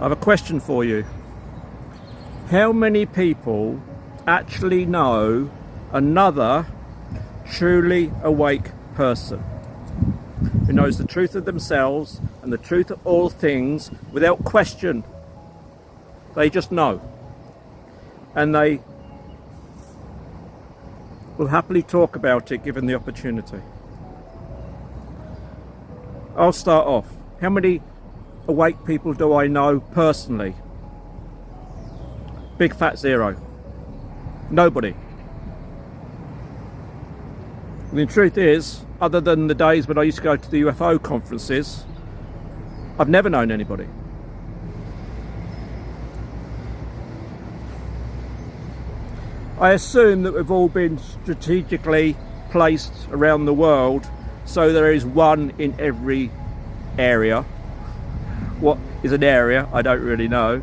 I have a question for you. How many people actually know another truly awake person who knows the truth of themselves and the truth of all things without question? They just know, and they will happily talk about it given the opportunity. I'll start off. How many awake people do I know personally? Big fat zero. Nobody. And the truth is, other than the days when I used to go to the UFO conferences, I've never known anybody. I assume that we've all been strategically placed around the world, so there is one in every area. What is an area? I don't really know.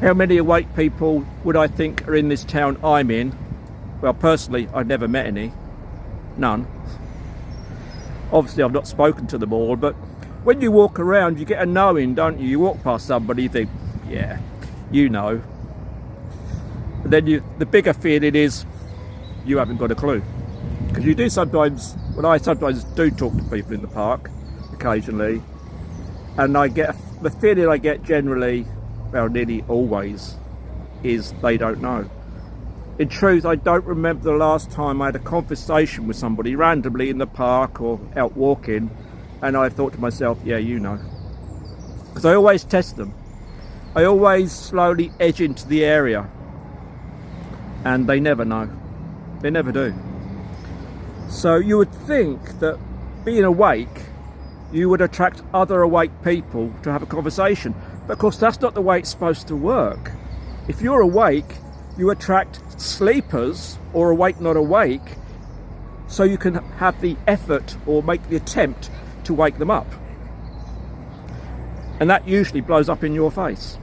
How many awake people would I think are in this town I'm in? Well, personally, I've never met any. None. Obviously, I've not spoken to them all, but when you walk around, you get a knowing, don't you? You walk past somebody, you think, yeah, you know. And then the bigger feeling is, you haven't got a clue. Because you do sometimes, I sometimes do talk to people in the park, occasionally, and I get, the feeling I get generally, well, nearly always, is they don't know. In truth, I don't remember the last time I had a conversation with somebody randomly in the park or out walking, and I thought to myself, yeah, you know. Because I always test them. I always slowly edge into the area, and they never know. They never do. So you would think that being awake, you would attract other awake people to have a conversation. But of course, that's not the way it's supposed to work. If you're awake, you attract sleepers, or awake not awake, so you can have the effort or make the attempt to wake them up. And that usually blows up in your face.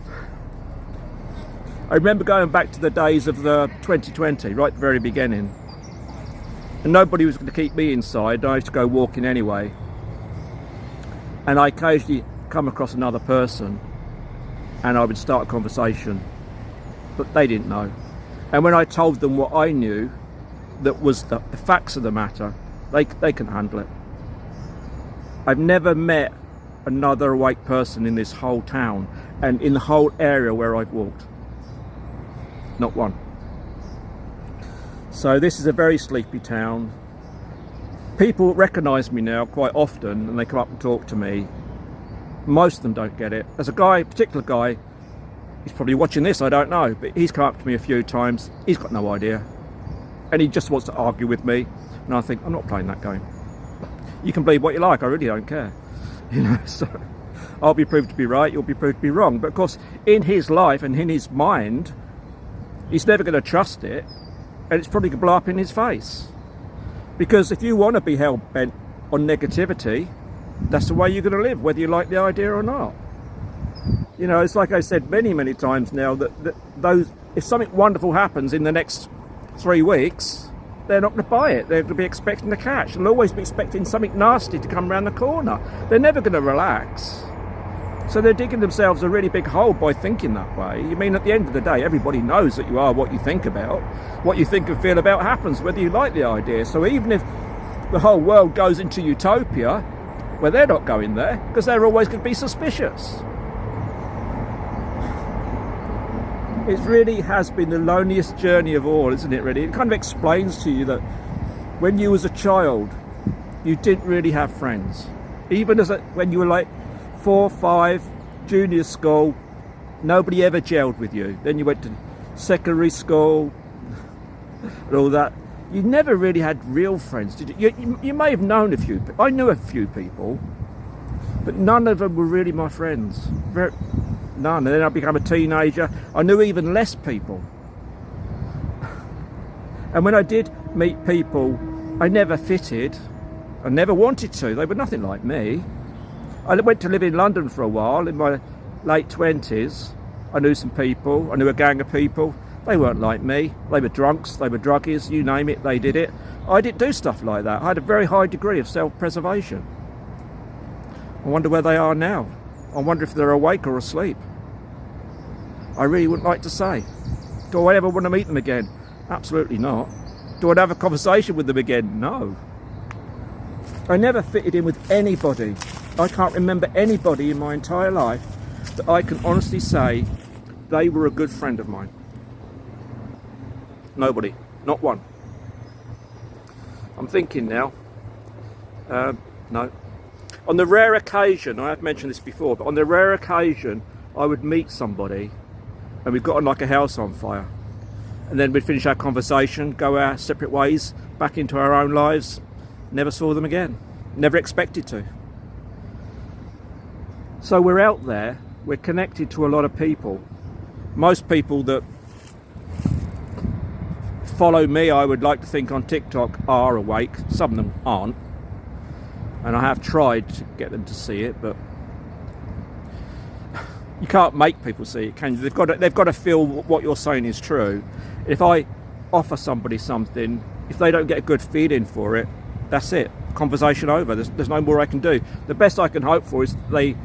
I remember going back to the days of the 2020, right at the very beginning, and nobody was going to keep me inside. I used to go walking anyway, and I occasionally come across another person and I would start a conversation, but they didn't know. And when I told them what I knew, that was the facts of the matter, they can handle it. I've never met another awake person in this whole town and in the whole area where I've walked. Not one. So this is a very sleepy town. People recognise me now quite often and they come up and talk to me. Most of them don't get it. There's a guy, a particular guy, he's probably watching this, I don't know, but he's come up to me a few times. He's got no idea. And he just wants to argue with me. And I think, I'm not playing that game. You can believe what you like, I really don't care. You know, so I'll be proved to be right, you'll be proved to be wrong. But of course, in his life and in his mind, he's never going to trust it, and it's probably going to blow up in his face. Because if you want to be hell-bent on negativity, that's the way you're going to live, whether you like the idea or not. You know, it's like I said many, many times now, that those, if something wonderful happens in the next 3 weeks, they're not going to buy it. They're going to be expecting the cash. They'll always be expecting something nasty to come around the corner. They're never going to relax. So they're digging themselves a really big hole by thinking that way. You mean, at the end of the day, everybody knows that you are what you think about. What you think and feel about happens, whether you like the idea. So even if the whole world goes into utopia, well, they're not going there, because they're always going to be suspicious. It really has been the loneliest journey of all, isn't it, really? It kind of explains to you that when you was a child, you didn't really have friends. Even when you were like 4, 5, junior school, nobody ever gelled with you. Then you went to secondary school and all that. You never really had real friends, did you? You may have known a few people. I knew a few people, but none of them were really my friends. None. And then I became a teenager. I knew even less people. And when I did meet people, I never fitted. I never wanted to. They were nothing like me. I went to live in London for a while in my late 20s. I knew some people. I knew a gang of people. They weren't like me. They were drunks, they were druggies, you name it, they did it. I didn't do stuff like that. I had a very high degree of self-preservation. I wonder where they are now. I wonder if they're awake or asleep. I really wouldn't like to say. Do I ever want to meet them again? Absolutely not. Do I have a conversation with them again? No. I never fitted in with anybody. I can't remember anybody in my entire life that I can honestly say they were a good friend of mine. Nobody. Not one. I'm thinking now. No. On the rare occasion, I have mentioned this before, but on the rare occasion I would meet somebody and we've got on like a house on fire, and then we'd finish our conversation, go our separate ways, back into our own lives, never saw them again, never expected to. So we're out there, we're connected to a lot of people. Most people that follow me, I would like to think, on TikTok are awake. Some of them aren't, and I have tried to get them to see it, but you can't make people see it, can you? They've got to feel what you're saying is true. If I offer somebody something, if they don't get a good feeling for it, that's it. Conversation over. There's no more I can do. The best I can hope for is they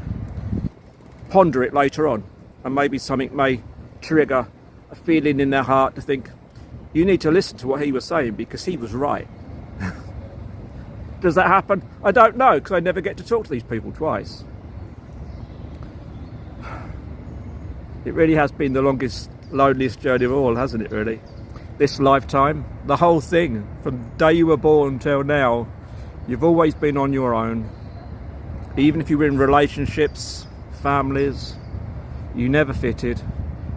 ponder it later on, and maybe something may trigger a feeling in their heart to think, you need to listen to what he was saying because he was right. Does that happen? I don't know, because I never get to talk to these people twice. It really has been the longest, loneliest journey of all, hasn't it, really? This lifetime, the whole thing, from the day you were born till now, you've always been on your own. Even if you were in relationships, families, you never fitted.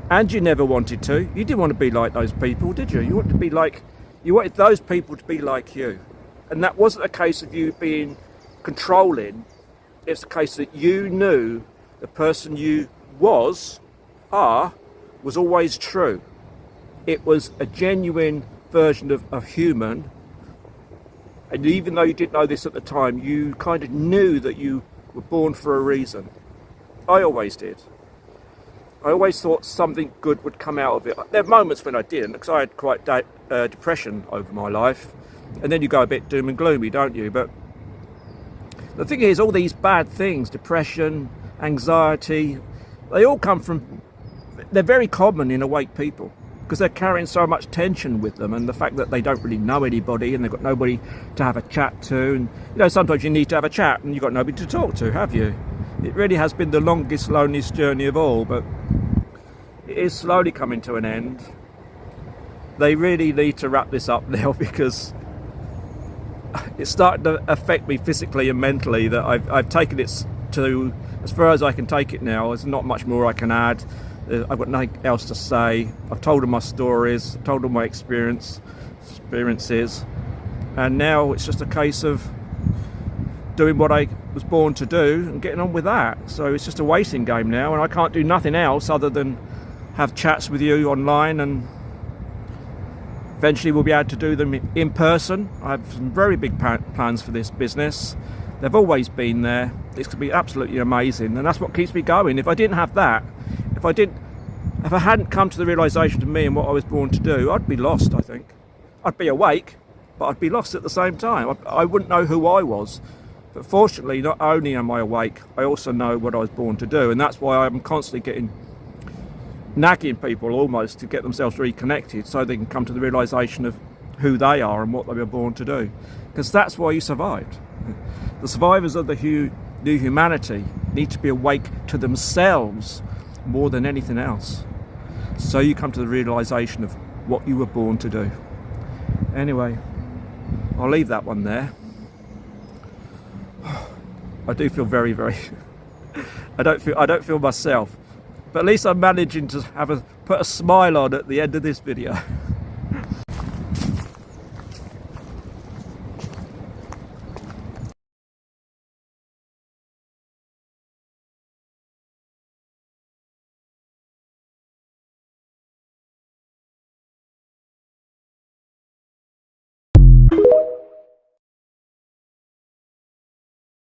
And you never wanted to. You didn't want to be like those people, did you? You wanted those people to be like you. And that wasn't a case of you being controlling. It's a case that you knew the person you was always true. It was a genuine version of human. And even though you didn't know this at the time, you kind of knew that you were born for a reason. I always did. I always thought something good would come out of it. There are moments when I didn't, because I had quite depression over my life. And then you go a bit doom and gloomy, don't you? But the thing is, all these bad things, depression, anxiety, they all come from, they're very common in awake people, because they're carrying so much tension with them, and the fact that they don't really know anybody and they've got nobody to have a chat to. And you know, sometimes you need to have a chat and you've got nobody to talk to, have you? It really has been the longest, loneliest journey of all, but it is slowly coming to an end. They really need to wrap this up now, because it's starting to affect me physically and mentally, that I've taken it to as far as I can take it now. There's not much more I can add. I've got nothing else to say. I've told them my stories, I've told them my experiences, and now it's just a case of doing what I was born to do and getting on with that. So it's just a waiting game now, and I can't do nothing else other than have chats with you online, and eventually we'll be able to do them in person. I have some very big plans for this business. They've always been there. It's going to be absolutely amazing, and that's what keeps me going. If I didn't have that, if I hadn't come to the realisation of me and what I was born to do, I'd be lost, I think. I'd be awake, but I'd be lost at the same time. I wouldn't know who I was. But fortunately, not only am I awake, I also know what I was born to do, and that's why I'm constantly nagging people almost to get themselves reconnected, so they can come to the realisation of who they are and what they were born to do. Because that's why you survived. The survivors of the new humanity need to be awake to themselves more than anything else, so you come to the realisation of what you were born to do. Anyway, I'll leave that one there. I do feel very, very I don't feel myself, but at least I'm managing to put a smile on at the end of this video.